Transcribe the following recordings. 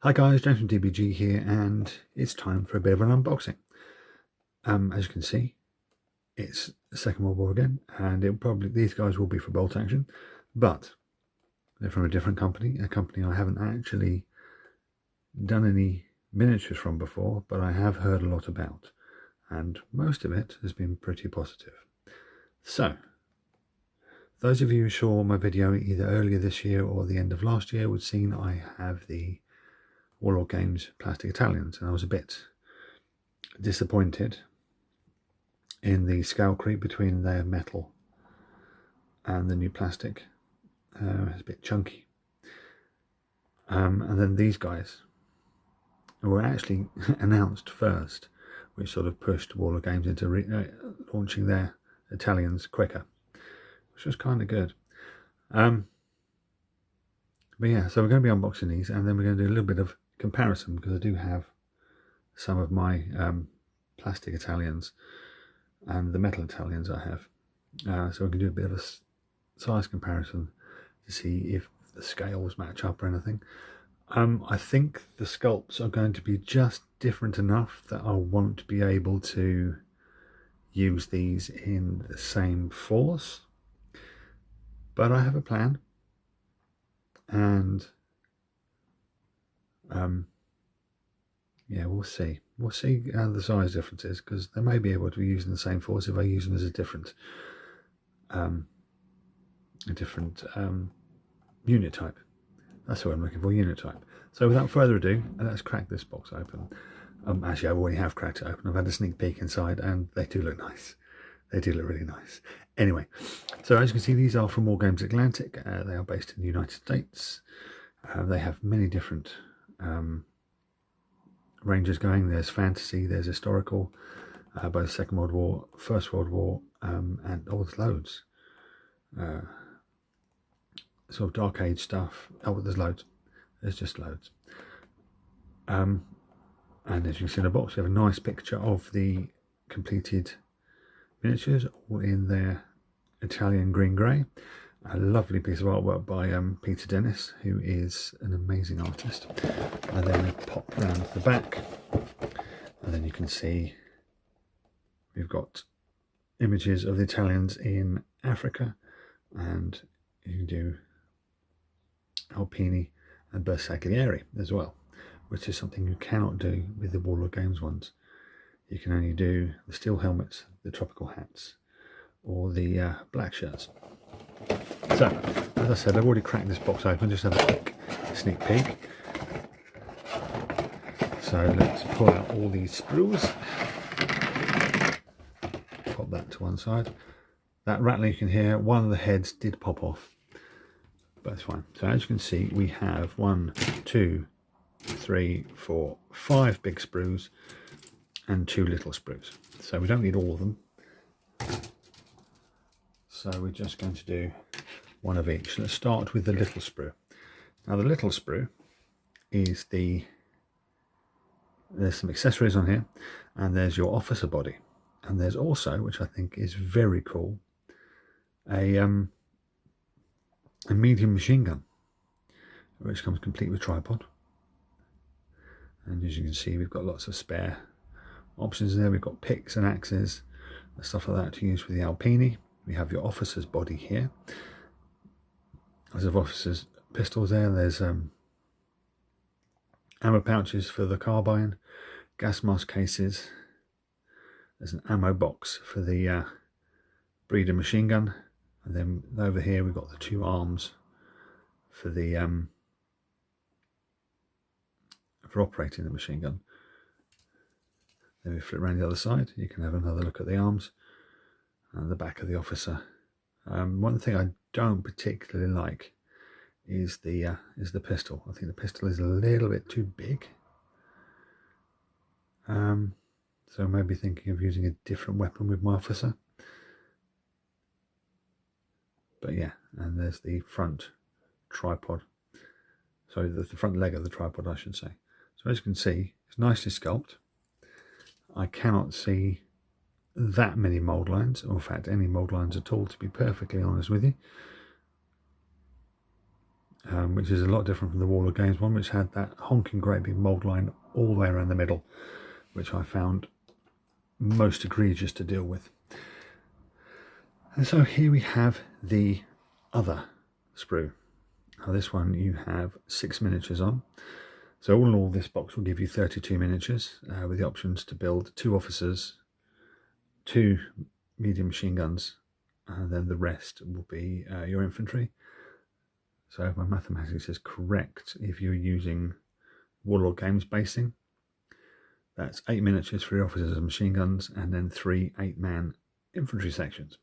Hi guys, James from DBG here, and it's time for a bit of an unboxing. As you can see, it's the Second World War again, and these guys will be for bolt action, but they're from a different company, a company I haven't actually done any miniatures from before, but I have heard a lot about, and most of it has been pretty positive. So, those of you who saw my video either earlier this year or the end of last year would have seen I have the Warlord Games plastic Italians, and I was a bit disappointed in the scale creep between their metal and the new plastic. It's a bit chunky. And then these guys were actually announced first, which sort of pushed Warlord Games into launching their Italians quicker, which was kind of good. But yeah, so we're going to be unboxing these, and then we're going to do a little bit of comparison, because I do have some of my plastic Italians and the metal Italians I have. So we can do a bit of a size comparison to see if the scales match up or anything. I think the sculpts are going to be just different enough that I won't be able to use these in the same force. But I have a plan, and yeah, we'll see. We'll see the size differences, because they may be able to be used in the same force if I use them as a different unit type. That's what I'm looking for, unit type. So without further ado, let's crack this box open. Actually, I already have cracked it open. I've had a sneak peek inside, and they do look nice. They do look really nice. Anyway, so as you can see, these are from Wargames Atlantic. They are based in the United States. They have many different ranges going. There's fantasy, there's historical, both Second World War, First World War, and there's loads. Sort of Dark Age stuff. Oh, there's loads. There's just loads. And as you can see in the box, we have a nice picture of the completed miniatures, all in their Italian green-grey. A lovely piece of artwork by Peter Dennis, who is an amazing artist. And then we pop round the back, and then you can see we've got images of the Italians in Africa, and you can do Alpini and Bersaglieri as well, which is something you cannot do with the Warlord Games ones. You can only do the steel helmets, the tropical hats, or the black shirts. So, as I said, I've already cracked this box open, just have a quick sneak peek. So let's pull out all these sprues. Pop that to one side. That rattling you can hear, one of the heads did pop off, but it's fine. So as you can see, we have 1, 2, 3, 4, 5 big sprues and 2 little sprues. So we don't need all of them. So we're just going to do one of each. Let's start with the little sprue. Now the little sprue is there's some accessories on here, and there's your officer body, and there's also, which I think is very cool, a medium machine gun, which comes complete with tripod. And as you can see, we've got lots of spare options there. We've got picks and axes and stuff like that to use with the Alpini. We have your officer's body here. There's officer's pistols there. There's ammo pouches for the carbine, gas mask cases. There's an ammo box for the breeder machine gun, and then over here we've got the 2 arms for the for operating the machine gun. Then we flip around the other side. You can have another look at the arms and the back of the officer. One thing I don't particularly like is the pistol. I think the pistol is a little bit too big. So maybe thinking of using a different weapon with my officer. But yeah, and there's the front tripod. Sorry, the front leg of the tripod, I should say. So as you can see, it's nicely sculpted. I cannot see that many mould lines, or in fact any mould lines at all, to be perfectly honest with you. which is a lot different from the Warlord Games one, which had that honking great big mould line all the way around the middle, which I found most egregious to deal with. And so here we have the other sprue. Now this one you have 6 miniatures on. So all in all, this box will give you 32 miniatures with the options to build 2 officers, 2 medium machine guns, and then the rest will be your infantry. So if my mathematics is correct, if you're using Warlord Games basing, that's 8 miniatures for your officers and machine guns, and then 3 8-man infantry sections.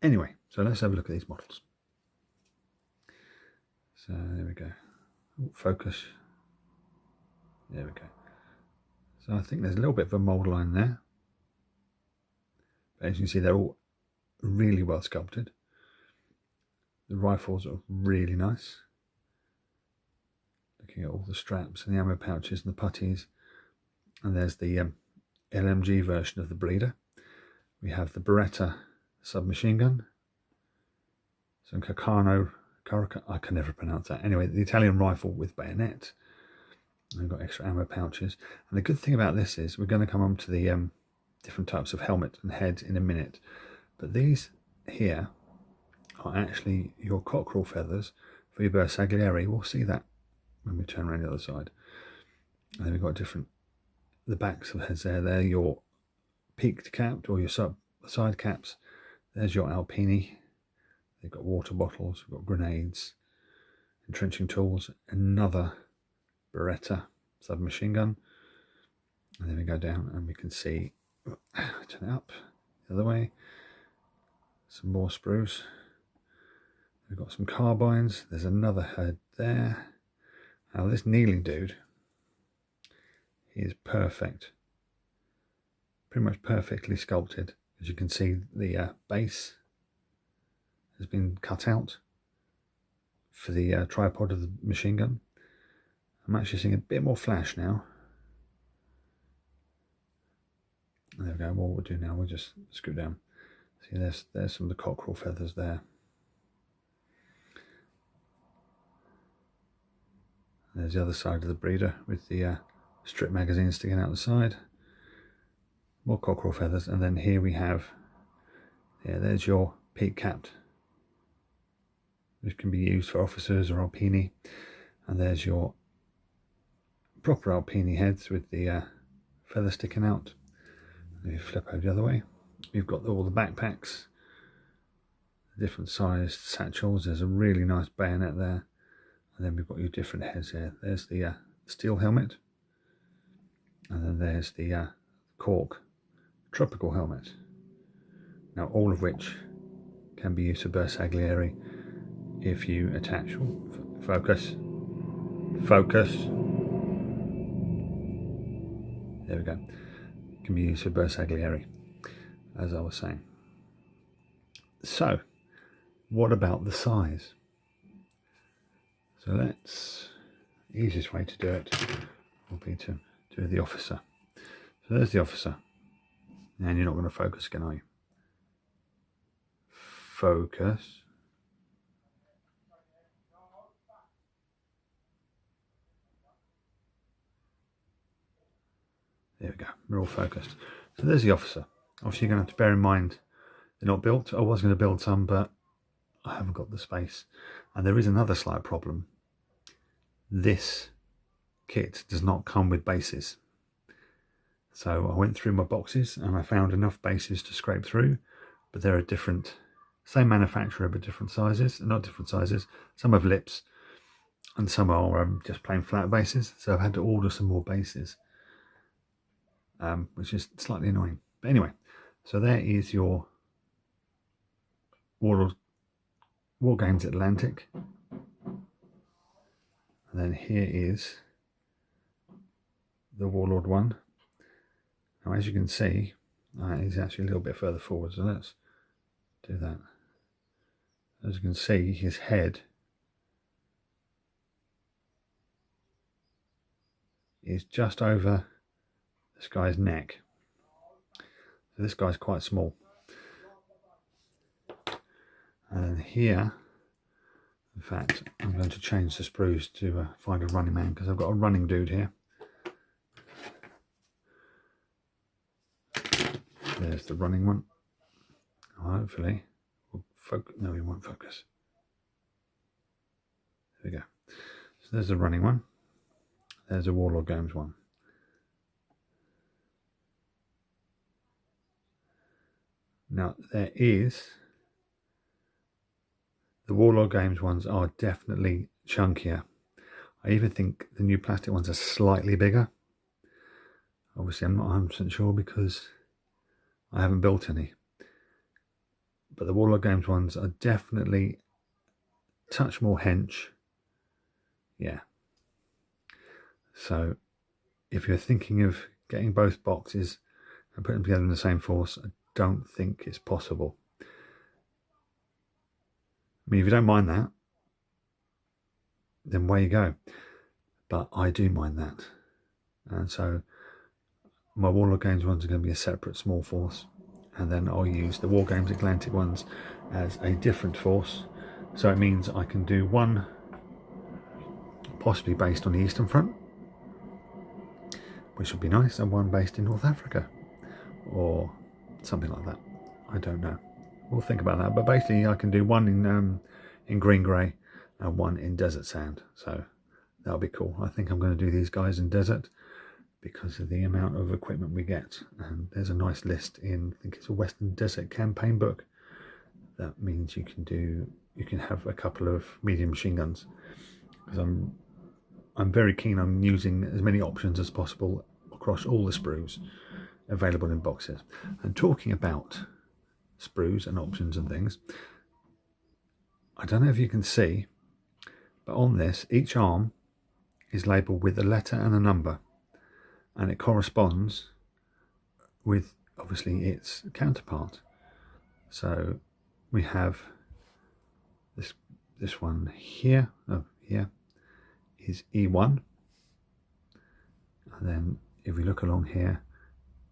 Anyway, so let's have a look at these models. So there we go. Focus. There we go. So I think there's a little bit of a mould line there. But as you can see, they're all really well sculpted. The rifles are really nice. Looking at all the straps and the ammo pouches and the putties. And there's the LMG version of the breeder. We have the Beretta submachine gun. Some Carcano, I can never pronounce that. Anyway, the Italian rifle with bayonet. And we've got extra ammo pouches. And the good thing about this is we're going to come on to the different types of helmet and head in a minute. But these here are actually your cockerel feathers for your Bersaglieri. We'll see that when we turn around the other side. And then we've got the backs of the heads there. They're your peaked capped or your side caps. There's your Alpini. They've got water bottles, we've got grenades, entrenching tools, another Beretta submachine gun. And then we go down and we can see, turn it up the other way, some more sprues. We've got some carbines. There's another head there. Now this kneeling dude, he is perfect. Pretty much perfectly sculpted. As you can see, the base has been cut out for the tripod of the machine gun. I'm actually seeing a bit more flash now. There we go. What we'll do now, we'll just screw down. See, there's some of the cockerel feathers there. There's the other side of the breeder with the strip magazine sticking out the side. More cockerel feathers, and then here we have, there's your peak capped, which can be used for officers or Alpini, and there's your proper Alpini heads with the feather sticking out. And if you flip over the other way, we've got all the backpacks, different sized satchels. There's a really nice bayonet there, and then we've got your different heads here. There's the steel helmet, and then there's the cork tropical helmet. Now all of which can be used for Bersaglieri if you attach, focus, there we go, can be used for Bersaglieri, as I was saying. So what about the size? So the easiest way to do it will be to do the officer. So there's the officer, and you're not going to focus again, are you? Focus. There we go, we're all focused. So there's the officer. Obviously you're going to have to bear in mind they're not built. I was going to build some, but I haven't got the space. And there is another slight problem. This kit does not come with bases. So I went through my boxes and I found enough bases to scrape through, but there are different, same manufacturer but different sizes, not different sizes. Some have lips and some are just plain flat bases. So I've had to order some more bases, which is slightly annoying. But anyway, so there is your Wargames Atlantic. And then here is the Warlord one. Now as you can see, he's actually a little bit further forward, so let's do that. As you can see, his head is just over this guy's neck. So this guy's quite small. And then here, In fact, I'm going to change the sprues to find a running man, because I've got a running dude here. There's the running one. Hopefully we'll focus. No, we won't focus. There we go. So there's the running one. There's a Warlord Games one. Now there is, the Warlord Games ones are definitely chunkier. I even think the new plastic ones are slightly bigger. Obviously I'm not 100% sure because I haven't built any. But the Warlord Games ones are definitely a touch more hench. Yeah. So if you're thinking of getting both boxes and putting them together in the same force, I don't think it's possible. I mean, if you don't mind that, then away you go. But I do mind that. And so my Warlord Games ones are going to be a separate small force. And then I'll use the Wargames Atlantic ones as a different force. So it means I can do one possibly based on the Eastern Front, which would be nice, and one based in North Africa or something like that. I don't know. We'll think about that. But basically I can do one in green grey and one in desert sand. So that'll be cool. I think I'm going to do these guys in desert because of the amount of equipment we get. And there's a nice list in, I think it's a Western Desert campaign book. That means you can have a couple of medium machine guns, because I'm very keen on using as many options as possible across all the sprues available in boxes. And talking about sprues and options and things, I don't know if you can see, but on this, each arm is labelled with a letter and a number, and it corresponds with obviously its counterpart. So we have this one here. Oh, here is E1, and then if we look along here,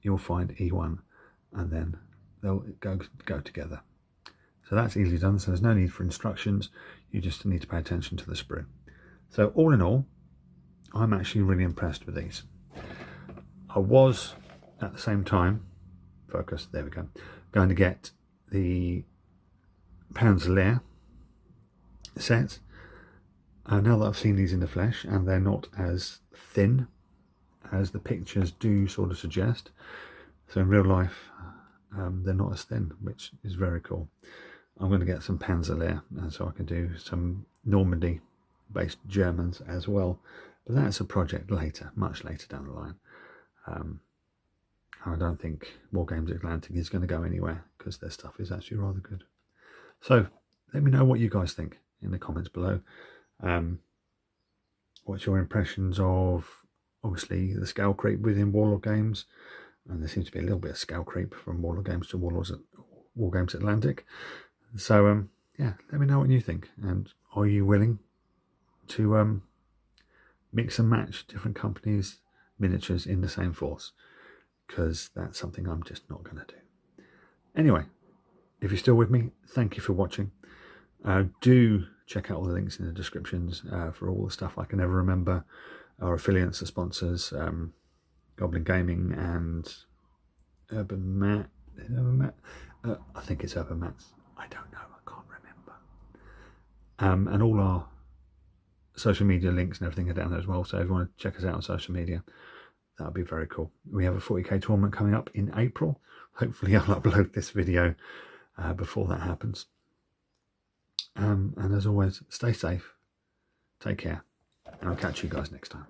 you'll find E1, and then they'll go together. So that's easily done. So there's no need for instructions. You just need to pay attention to the sprue. So all in all, I'm actually really impressed with these. I was at the same time, focus, there we go, going to get the Panzer sets. Now that I've seen these in the flesh, and they're not as thin as the pictures do sort of suggest. So in real life, they're not as thin, which is very cool. I'm going to get some Panzer, and so I can do some Normandy-based Germans as well. But that's a project later, much later down the line. I don't think Wargames Atlantic is going to go anywhere, because their stuff is actually rather good. So let me know what you guys think in the comments below. What's your impressions of, obviously, the scale creep within Warlord Games? And there seems to be a little bit of scale creep from Warlord Games to Wargames Atlantic. So yeah, let me know what you think. And are you willing to mix and match different companies' miniatures in the same force? Because that's something I'm just not going to do. Anyway, if you're still with me, thank you for watching. Do check out all the links in the descriptions for all the stuff I can ever remember. Our affiliates, the sponsors, Goblin Gaming and Urban Mat. I think it's Urban Mats. I don't know. I can't remember. And all our social media links and everything are down there as well. So if you want to check us out on social media, that would be very cool. We have a 40k tournament coming up in April. Hopefully I'll upload this video before that happens. And as always, stay safe, take care, and I'll catch you guys next time.